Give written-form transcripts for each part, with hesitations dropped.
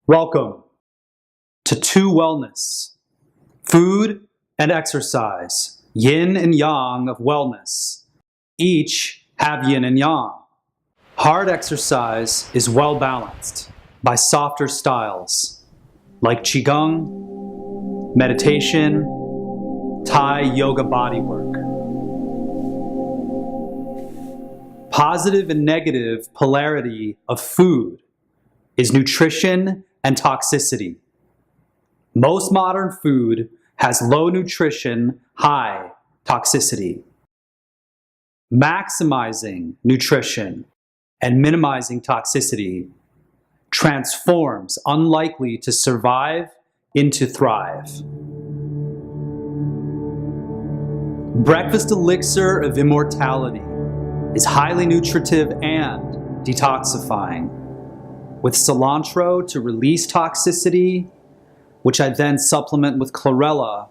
Welcome to Two Wellness, food and exercise, yin and yang of wellness. Each have yin and yang. Hard exercise is well balanced by softer styles like qigong, meditation, Thai yoga bodywork. Positive and negative polarity of food is nutrition and toxicity. Most modern food has low nutrition, high toxicity. Maximizing nutrition and minimizing toxicity transforms unlikely to survive into thrive. Breakfast elixir of immortality is highly nutritive and detoxifying, with cilantro to release toxicity, which I then supplement with chlorella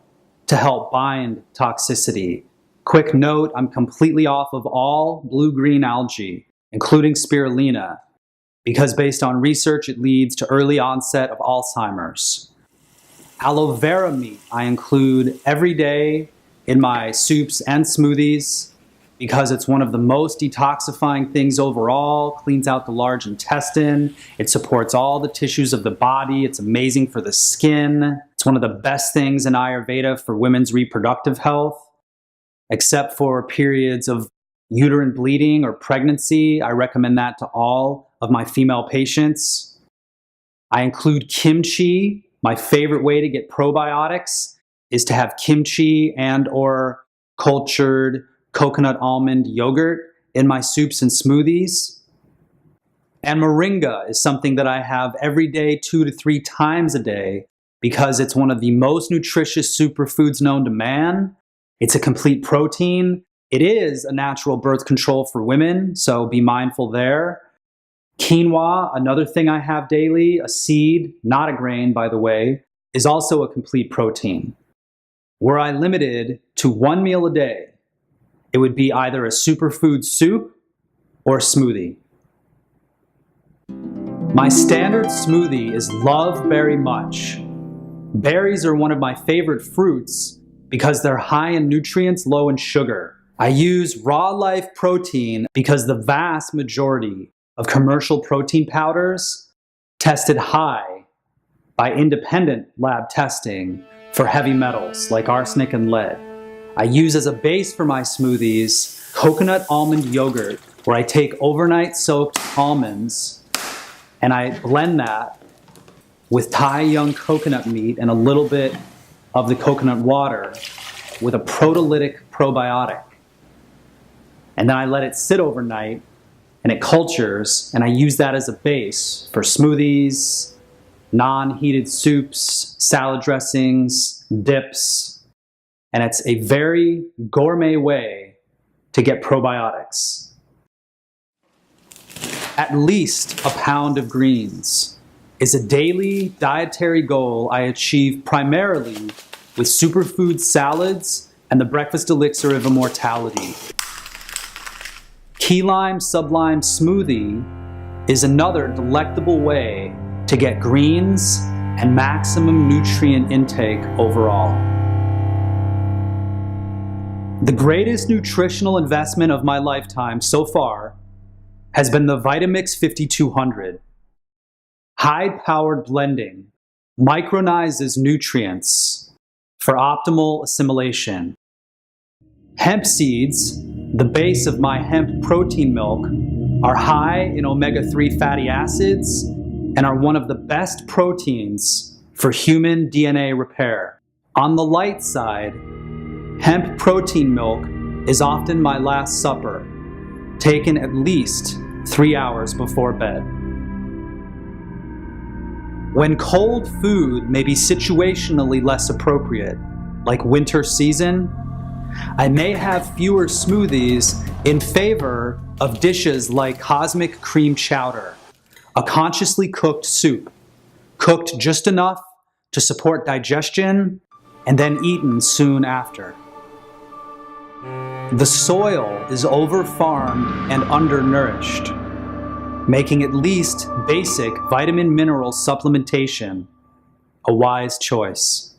to help bind toxicity. Quick note, I'm completely off of all blue-green algae, including spirulina, because based on research, it leads to early onset of Alzheimer's. Aloe vera meat I include every day in my soups and smoothies because it's one of the most detoxifying things overall, cleans out the large intestine, it supports all the tissues of the body, it's amazing for the skin, it's one of the best things in Ayurveda for women's reproductive health. Except for periods of uterine bleeding or pregnancy, I recommend that to all of my female patients. I include kimchi. My favorite way to get probiotics is to have kimchi and or cultured coconut almond yogurt in my soups and smoothies. And moringa is something that I have every day, 2 to 3 times a day, because it's one of the most nutritious superfoods known to man. It's a complete protein. It is a natural birth control for women, so be mindful there. Quinoa, another thing I have daily, a seed, not a grain by the way, is also a complete protein. Were I limited to 1 meal a day, it would be either a superfood soup or smoothie. My standard smoothie is love berry much. Berries are one of my favorite fruits because they're high in nutrients, low in sugar. I use raw life protein because the vast majority of commercial protein powders tested high by independent lab testing for heavy metals like arsenic and lead. I use as a base for my smoothies coconut almond yogurt, where I take overnight soaked almonds and I blend that with Thai young coconut meat and a little bit of the coconut water with a proteolytic probiotic. And then I let it sit overnight and it cultures, and I use that as a base for smoothies, non-heated soups, salad dressings, dips. And it's a very gourmet way to get probiotics. At least a pound of greens is a daily dietary goal I achieve primarily with superfood salads and the breakfast elixir of immortality. Key lime sublime smoothie is another delectable way to get greens and maximum nutrient intake overall. The greatest nutritional investment of my lifetime so far has been the Vitamix 5200. High-powered blending micronizes nutrients for optimal assimilation. Hemp seeds, the base of my hemp protein milk, are high in omega-3 fatty acids and are one of the best proteins for human DNA repair. On the light side, hemp protein milk is often my last supper, taken at least 3 hours before bed. When cold food may be situationally less appropriate, like winter season, I may have fewer smoothies in favor of dishes like cosmic cream chowder, a consciously cooked soup, cooked just enough to support digestion and then eaten soon after. The soil is over-farmed and undernourished. making at least basic vitamin-mineral supplementation a wise choice.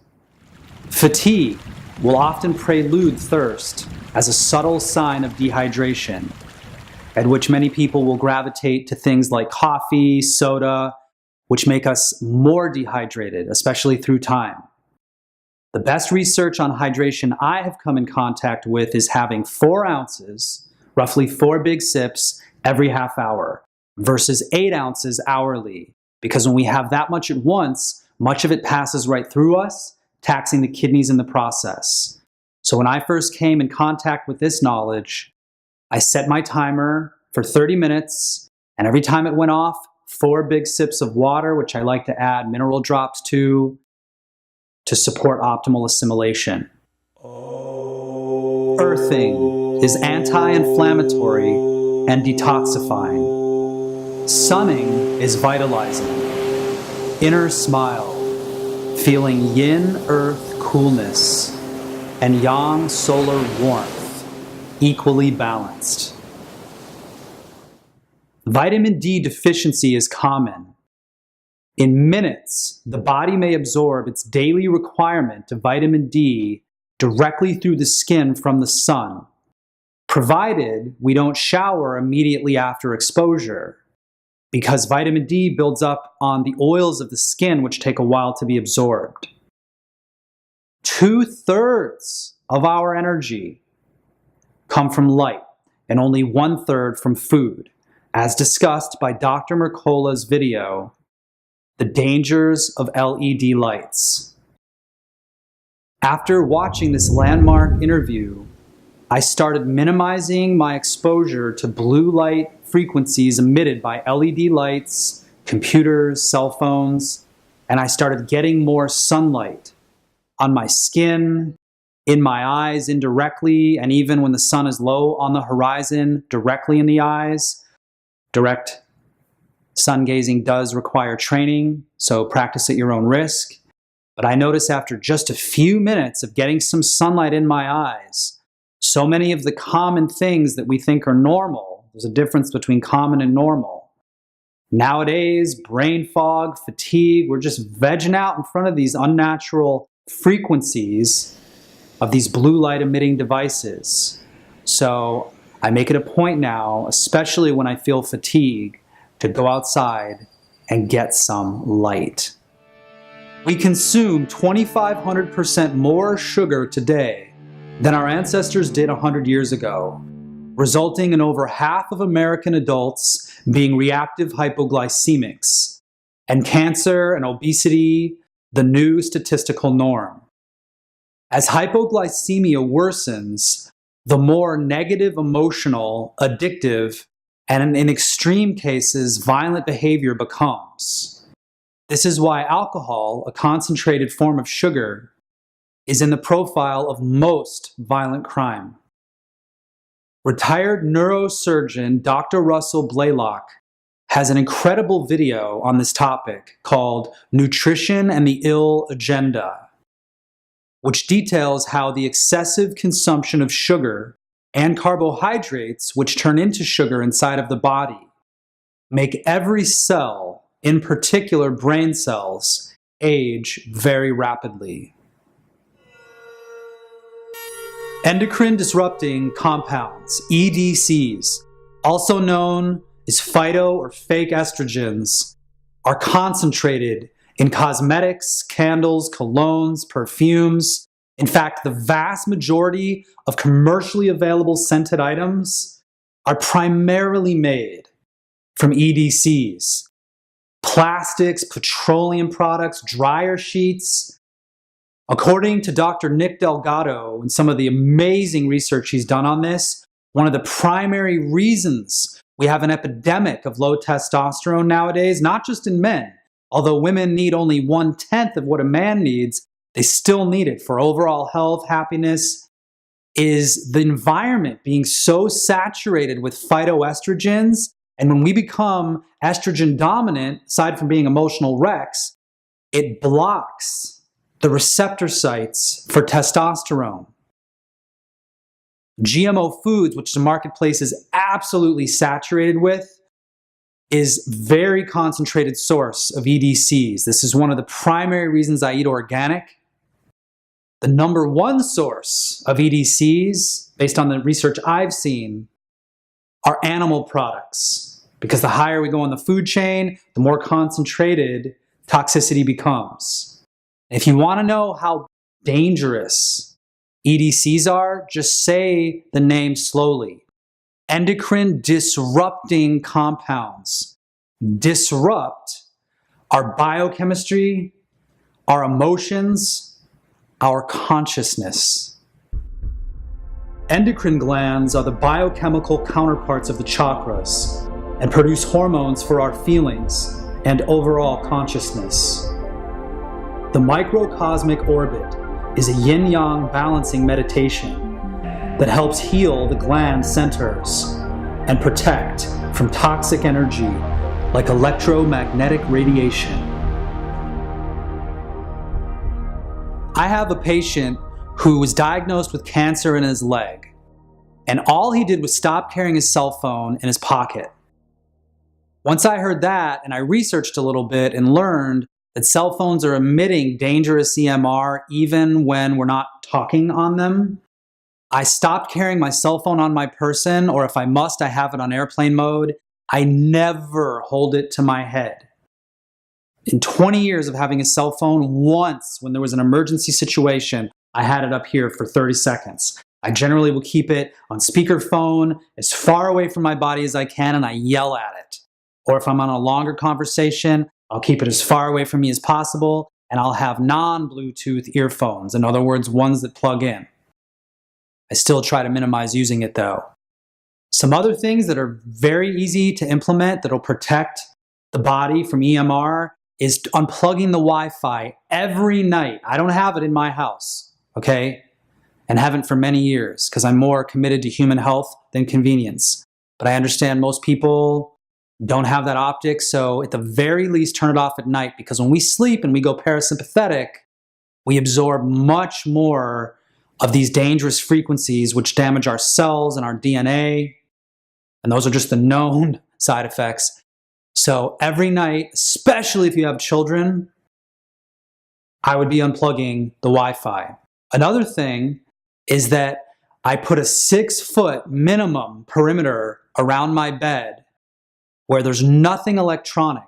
Fatigue will often prelude thirst as a subtle sign of dehydration, at which many people will gravitate to things like coffee, soda, which make us more dehydrated, especially through time. The best research on hydration I have come in contact with is having 4 ounces, roughly 4 big sips, every half hour, versus 8 ounces hourly. Because when we have that much at once, much of it passes right through us, taxing the kidneys in the process. So when I first came in contact with this knowledge, I set my timer for 30 minutes, and every time it went off, 4 big sips of water, which I like to add mineral drops to support optimal assimilation. Earthing is anti-inflammatory and detoxifying. Sunning is vitalizing. Inner smile, feeling yin earth coolness and yang solar warmth, equally balanced. Vitamin D deficiency is common. In minutes, the body may absorb its daily requirement of vitamin D directly through the skin from the sun, provided we don't shower immediately after exposure, because vitamin D builds up on the oils of the skin, which take a while to be absorbed. 2/3 of our energy come from light, and only 1/3 from food, as discussed by Dr. Mercola's video, The Dangers of LED Lights. After watching this landmark interview, I started minimizing my exposure to blue light frequencies emitted by LED lights, computers, cell phones, and I started getting more sunlight on my skin, in my eyes indirectly, and even when the sun is low on the horizon, directly in the eyes. Direct sun gazing does require training, so practice at your own risk. But I notice after just a few minutes of getting some sunlight in my eyes, so many of the common things that we think are normal, there's a difference between common and normal. Nowadays, brain fog, fatigue, we're just vegging out in front of these unnatural frequencies of these blue light emitting devices. So I make it a point now, especially when I feel fatigue, to go outside and get some light. We consume 2,500% more sugar today than our ancestors did 100 years ago, resulting in over half of American adults being reactive hypoglycemics, and cancer and obesity the new statistical norm. As hypoglycemia worsens, the more negative, emotional, addictive, and in extreme cases, violent behavior becomes. This is why alcohol, a concentrated form of sugar, is in the profile of most violent crime. Retired neurosurgeon Dr. Russell Blaylock has an incredible video on this topic called Nutrition and the Ill Agenda, which details how the excessive consumption of sugar and carbohydrates, which turn into sugar inside of the body, make every cell, in particular brain cells, age very rapidly. Endocrine disrupting compounds, EDCs, also known as phyto or fake estrogens, are concentrated in cosmetics, candles, colognes, perfumes. In fact, the vast majority of commercially available scented items are primarily made from EDCs. Plastics, petroleum products, dryer sheets. According to Dr. Nick Delgado and some of the amazing research he's done on this, one of the primary reasons we have an epidemic of low testosterone nowadays, not just in men, although women need only 1/10 of what a man needs, they still need it for overall health, happiness, is the environment being so saturated with phytoestrogens. And when we become estrogen dominant, aside from being emotional wrecks, it blocks the receptor sites for testosterone. GMO foods, which the marketplace is absolutely saturated with, is very concentrated source of EDCs. This is one of the primary reasons I eat organic. The number one source of EDCs, based on the research I've seen, are animal products. Because the higher we go on the food chain, the more concentrated toxicity becomes. If you want to know how dangerous EDCs are, just say the name slowly. Endocrine disrupting compounds disrupt our biochemistry, our emotions, our consciousness. Endocrine glands are the biochemical counterparts of the chakras and produce hormones for our feelings and overall consciousness. The microcosmic orbit is a yin-yang balancing meditation that helps heal the gland centers and protect from toxic energy like electromagnetic radiation. I have a patient who was diagnosed with cancer in his leg, and all he did was stop carrying his cell phone in his pocket. Once I heard that, and I researched a little bit and learned that cell phones are emitting dangerous EMR even when we're not talking on them, I stopped carrying my cell phone on my person, or if I must, I have it on airplane mode. I never hold it to my head. In 20 years of having a cell phone, once when there was an emergency situation, I had it up here for 30 seconds. I generally will keep it on speakerphone as far away from my body as I can, and I yell at it. Or if I'm on a longer conversation, I'll keep it as far away from me as possible, and I'll have non-Bluetooth earphones. In other words, ones that plug in. I still try to minimize using it though. Some other things that are very easy to implement that'll protect the body from EMR is unplugging the Wi-Fi every night. I don't have it in my house, okay? And haven't for many years because I'm more committed to human health than convenience. But I understand most people don't have that optic, so at the very least turn it off at night, because when we sleep and we go parasympathetic, we absorb much more of these dangerous frequencies which damage our cells and our DNA. And those are just the known side effects. So every night, especially if you have children, I would be unplugging the Wi-Fi. Another thing is that I put a 6-foot minimum perimeter around my bed where there's nothing electronic.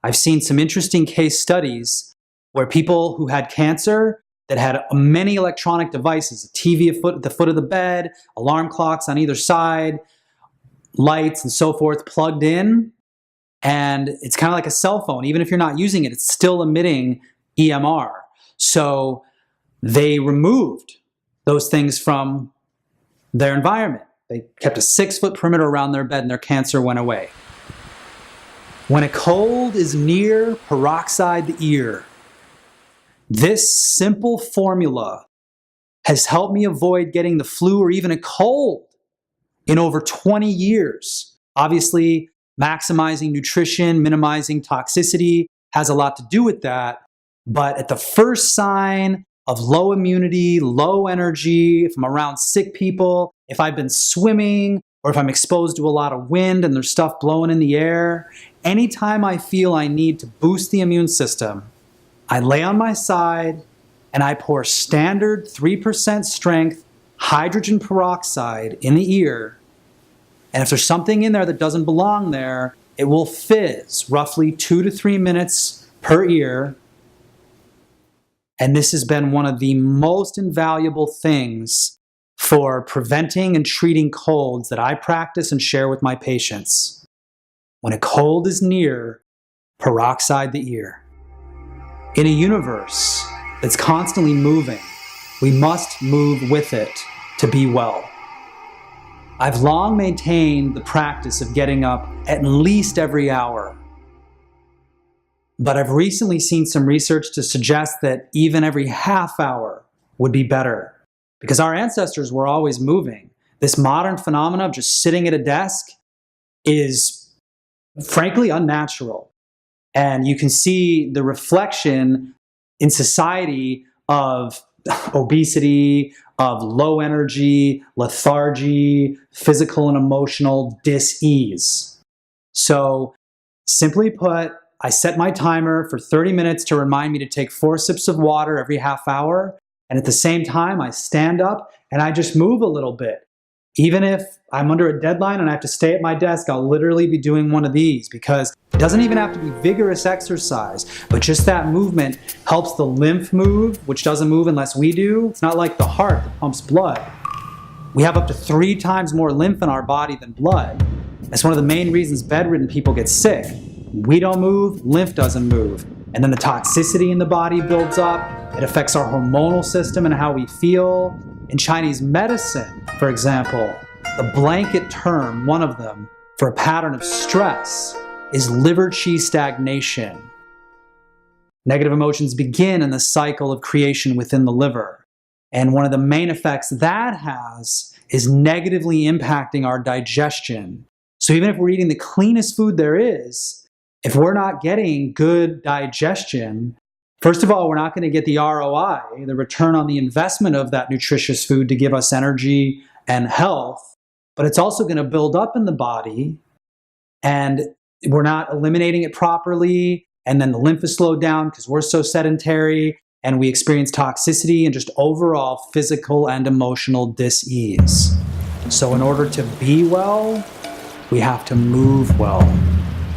I've seen some interesting case studies where people who had cancer that had many electronic devices, a TV at the foot of the bed, alarm clocks on either side, lights and so forth plugged in. And it's kind of like a cell phone. Even if you're not using it, it's still emitting EMR. So they removed those things from their environment. They kept a 6-foot perimeter around their bed and their cancer went away. When a cold is near, peroxide the ear. This simple formula has helped me avoid getting the flu or even a cold in over 20 years. Obviously, maximizing nutrition, minimizing toxicity has a lot to do with that. But at the first sign of low immunity, low energy, if I'm around sick people, if I've been swimming, or if I'm exposed to a lot of wind and there's stuff blowing in the air, anytime I feel I need to boost the immune system, I lay on my side and I pour standard 3% strength hydrogen peroxide in the ear. And if there's something in there that doesn't belong there, it will fizz roughly 2 to 3 minutes per ear. And this has been one of the most invaluable things for preventing and treating colds that I practice and share with my patients. When a cold is near, peroxide the ear. In a universe that's constantly moving, we must move with it to be well. I've long maintained the practice of getting up at least every hour. But I've recently seen some research to suggest that even every half hour would be better, because our ancestors were always moving. This modern phenomenon of just sitting at a desk is frankly unnatural. And you can see the reflection in society of obesity, of low energy, lethargy, physical and emotional dis-ease. So Simply put, I set my timer for 30 minutes to remind me to take 4 sips of water every half hour. And at the same time, I stand up and I just move a little bit. Even if I'm under a deadline and I have to stay at my desk, I'll literally be doing one of these, because it doesn't even have to be vigorous exercise, but just that movement helps the lymph move, which doesn't move unless we do. It's not like the heart that pumps blood. We have up to 3 times more lymph in our body than blood. That's one of the main reasons bedridden people get sick. We don't move, lymph doesn't move. And then the toxicity in the body builds up. It affects our hormonal system and how we feel. In Chinese medicine, for example, the blanket term, one of them, for a pattern of stress is liver qi stagnation. Negative emotions begin in the cycle of creation within the liver. And one of the main effects that has is negatively impacting our digestion. So even if we're eating the cleanest food there is, if we're not getting good digestion, first of all, we're not going to get the ROI, the return on the investment of that nutritious food to give us energy and health, but it's also going to build up in the body, and we're not eliminating it properly, and then the lymph is slowed down because we're so sedentary, and we experience toxicity and just overall physical and emotional dis-ease. So in order to be well, we have to move well.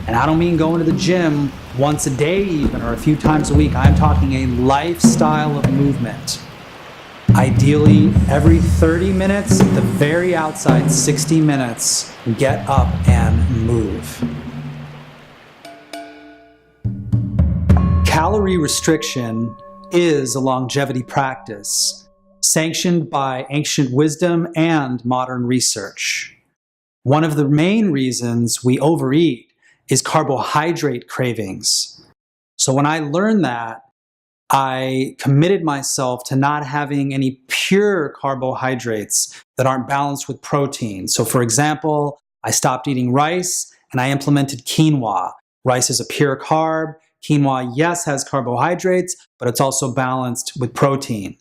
And I don't mean going to the gym once a day even, or a few times a week. I'm talking a lifestyle of movement. Ideally, every 30 minutes, at the very outside, 60 minutes, get up and move. Calorie restriction is a longevity practice sanctioned by ancient wisdom and modern research. One of the main reasons we overeat is carbohydrate cravings. So when I learned that, I committed myself to not having any pure carbohydrates that aren't balanced with protein. So for example, I stopped eating rice and I implemented quinoa. Rice is a pure carb. Quinoa, yes, has carbohydrates, but it's also balanced with protein.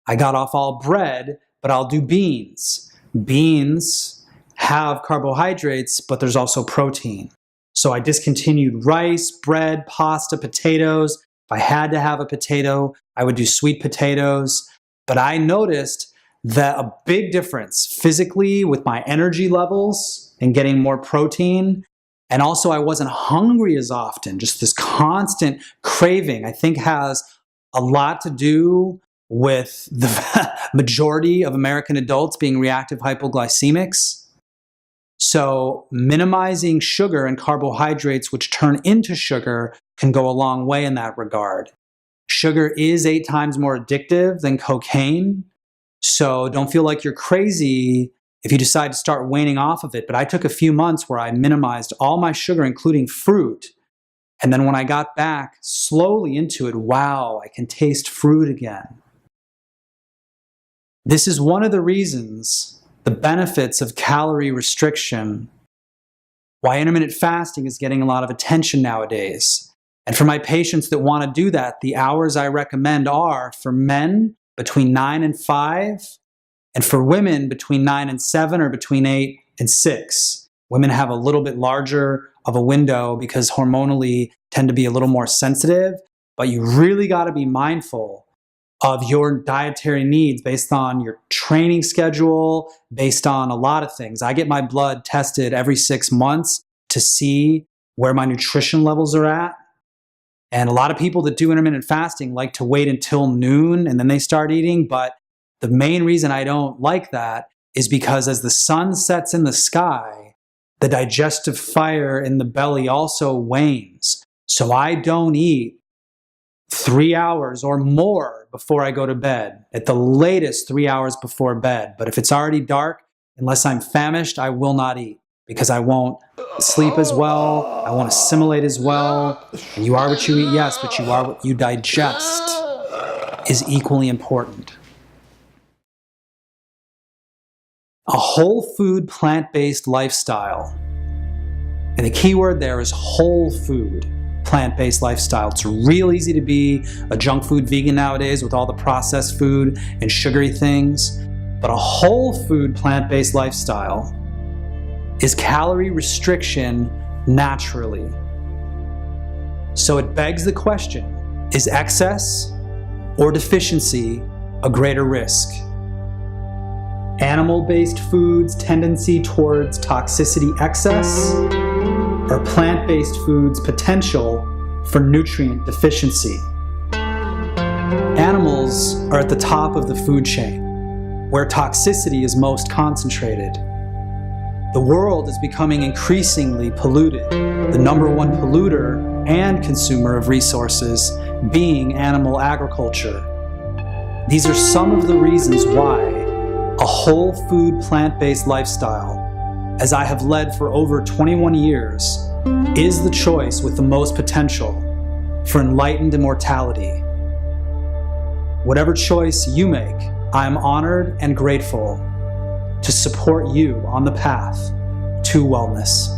I got off all bread, but I'll do beans. Beans have carbohydrates, but there's also protein. So I discontinued rice, bread, pasta, potatoes. If I had to have a potato, I would do sweet potatoes. But I noticed that a big difference physically with my energy levels and getting more protein. And also I wasn't hungry as often. Just this constant craving, I think, has a lot to do with the majority of American adults being reactive hypoglycemics. So minimizing sugar and carbohydrates, which turn into sugar, can go a long way in that regard. Sugar is 8 times more addictive than cocaine. So don't feel like you're crazy if you decide to start waning off of it. But I took a few months where I minimized all my sugar, including fruit. And then when I got back slowly into it, wow, I can taste fruit again. This is one of the reasons, the benefits of calorie restriction, why intermittent fasting is getting a lot of attention nowadays. And for my patients that want to do that, the hours I recommend are for men between 9 and 5, and for women between 9 and 7 or between 8 and 6. Women have a little bit larger of a window because hormonally tend to be a little more sensitive, but you really got to be mindful of your dietary needs based on your training schedule, based on a lot of things. I get my blood tested every 6 months to see where my nutrition levels are at. And a lot of people that do intermittent fasting like to wait until noon and then they start eating. But the main reason I don't like that is because as the sun sets in the sky, the digestive fire in the belly also wanes. So I don't eat 3 hours or more before I go to bed, at the latest 3 hours before bed. But if it's already dark, unless I'm famished, I will not eat because I won't sleep as well. I won't assimilate as well. And you are what you eat, yes, but you are what you digest is equally important. A whole food, plant-based lifestyle. And the key word there is whole food. Plant-based lifestyle. It's real easy to be a junk food vegan nowadays with all the processed food and sugary things. But a whole food plant-based lifestyle is calorie restriction naturally. So it begs the question, is excess or deficiency a greater risk? Animal-based foods' tendency towards toxicity excess, or plant-based foods' potential for nutrient deficiency? Animals are at the top of the food chain, where toxicity is most concentrated. The world is becoming increasingly polluted, the number one polluter and consumer of resources being animal agriculture. These are some of the reasons why a whole food plant-based lifestyle, as I have led for over 21 years, is the choice with the most potential for enlightened immortality. Whatever choice you make, I am honored and grateful to support you on the path to wellness.